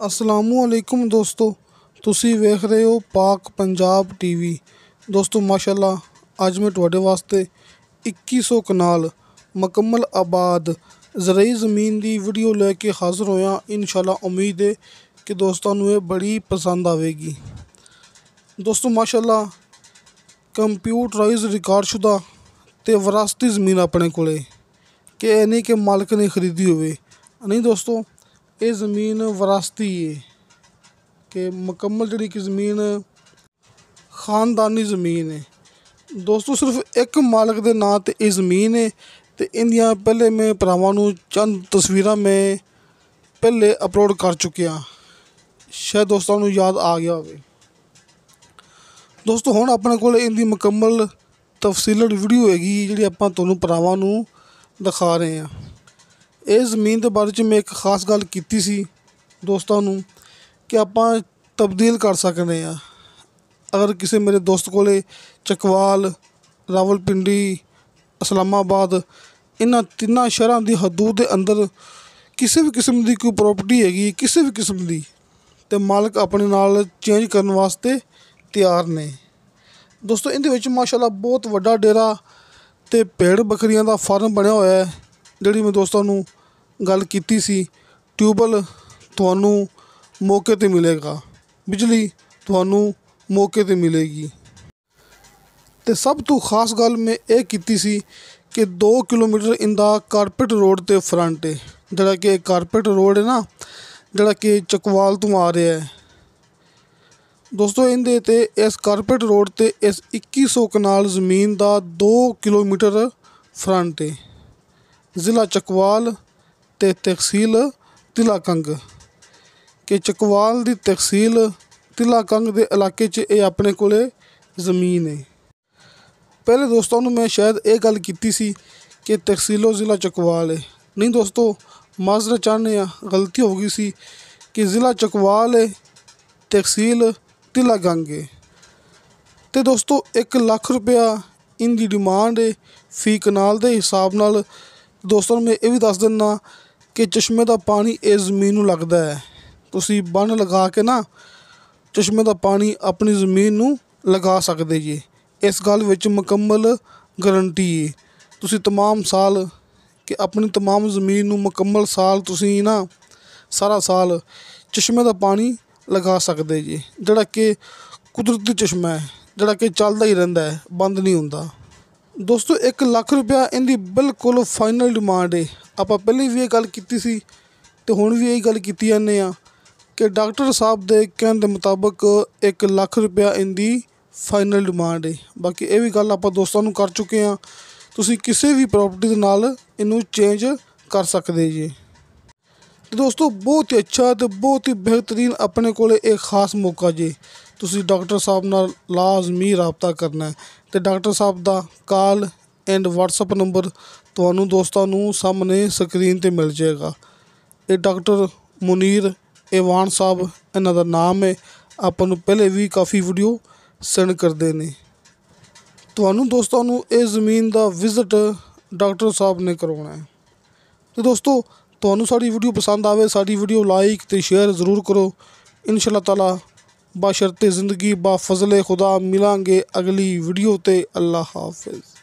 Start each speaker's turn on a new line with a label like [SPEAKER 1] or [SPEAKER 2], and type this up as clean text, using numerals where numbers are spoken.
[SPEAKER 1] असलामुअलैकुम दोस्तों, तुसी वेख रहे हो पाक पंजाब टीवी। दोस्तों माशाल्लाह अज मैं तुहाडे वास्ते 2100 कनाल मुकम्मल आबाद ज़रई ज़मीन की वीडियो लैके हाज़र होया। इंशाल्लाह उम्मीद है कि दोस्तों ये बड़ी पसंद आवेगी। दोस्तों माशाल्लाह कंप्यूटराइज रिकॉर्डशुदा ते विरासती ज़मीन अपने कोले कि यह नहीं कि मालिक ने खरीदी होवे, नहीं दोस्तों, ये ज़मीन विरासती है कि मुकम्मल जी की ज़मीन ख़ानदानी ज़मीन है। दोस्तों सिर्फ एक मालिक के नाँ ते ये ज़मीन है। तो इंदियां पहले मैं भरावां नूं चंद तस्वीरां मैं पहले अपलोड कर चुकिया, शायद दोस्तों नूं याद आ गया होवे। दोस्तों हुण अपने कोल इनकी मुकम्मल तफसीलड वीडियो हैगी जिहड़ी आपां तुहानूं भरावां नूं दिखा रहे हैं। इस ज़मीन के बारे च मैं एक खास गल कीती सी दोस्तों नूं कि आपां तब्दील कर सकने हैं। अगर किसी मेरे दोस्त कोले चकवाल, रावलपिंडी, इस्लामाबाद इन्हां तिन्नां शहरां दी हदूद दे अंदर किसी भी किस्म की कोई प्रॉपर्टी हैगी, किसी भी किस्म की, तो मालिक अपने नाल चेंज करने वास्ते तैयार ने। दोस्तों इहदे विच माशाल्लाह बहुत वड्डा डेरा ते भेड़ बकरियां दा फार्म बनिया होया है। जिहड़ी मैं दोस्तों नूं गल कीती सी, ट्यूबल तुहानूं मौके ते मिलेगा, बिजली तुहानूं मौके ते मिलेगी। ते सब तो खास गल मैं ये कीती सी कि 2 किलोमीटर इंदा कारपेट रोड ते फ्रंट है, जिहड़ा कि कारपेट रोड है ना, जिहड़ा कि चकवाल तो आ रहा है। दोस्तों इंदे ते इस कारपेट रोड ते इस 2100 कनाल ज़मीन का 2 किलोमीटर फ्रंट है। ज़िला चकवाल ते तहसील तिलाकंग के चकवाल दी तहसील तिलाकंग दे इलाके च ये अपने कोले ज़मीन है। पहले दोस्तों मैं शायद ये गल कीती सी कि तहसीलो ज़िला चकवाल है, नहीं दोस्तों, माजरत चाहने गलती हो गई सी कि ज़िला चकवाल है, तहसील तिलाकंग है। तो दोस्तों 1 लाख रुपया इनकी डिमांड है फी कनाल के हिसाब नाल। दोस्तों मैं ये भी दस दिना कि चश्मे का पानी इस ज़मीन नूं लगदा है। तुसी बन लगा के ना चश्मे का पानी अपनी ज़मीन नूं लगा सकते जी, इस गल विच मुकम्मल गारंटी है। तुसी तमाम साल कि अपनी तमाम ज़मीन नूं मुकम्मल साल तुसी ना सारा साल चश्मे का पानी लगा सकते जी, जिहड़ा कि कुदरती चश्मा है, जिहड़ा कि चलदा ही रहिंदा है, बंद नहीं हुंदा। दोस्तों 1 लाख रुपया इनकी बिल्कुल फाइनल डिमांड है। आप पहले भी ये गल कीती सी ते हुण भी यही गल कीती जाने कि डॉक्टर साहब के कहने के मुताबिक 1 लाख रुपया इनकी फाइनल डिमांड है। बाकी ये भी गल आप दोस्तों नूं कर चुके हैं, तुसी किसी भी प्रॉपर्टी दे नाल इनू चेंज कर सकते जी। तो दोस्तों बहुत ही अच्छा तो बहुत ही बेहतरीन अपने को एक खास मौका जी। तुसी डॉक्टर साहब नाल लाजमी रबता करना है। तो डॉक्टर साहब का कॉल एंड व्हाट्सअप नंबर तुहानूं दोस्तों नूं सामने स्क्रीन ते मिल जाएगा। ये डॉक्टर मुनीर एवान साहब इन्हां दा नाम है। आपां नूं पहले भी काफ़ी वीडियो सेंड करते हैं। तुहानूं दोस्तों नूं इस ज़मीन का विजिट डॉक्टर साहब ने करवाना है। तो दोस्तों तुहानूं साडी वीडियो पसंद आवे, साडी वीडियो लाइक ते शेयर ज़रूर करो। इंशाअल्लाह ताला बाशर्ते ज़िंदगी बा फज़ले खुदा मिलांगे अगली वीडियो ते। अल्लाह हाफिज़।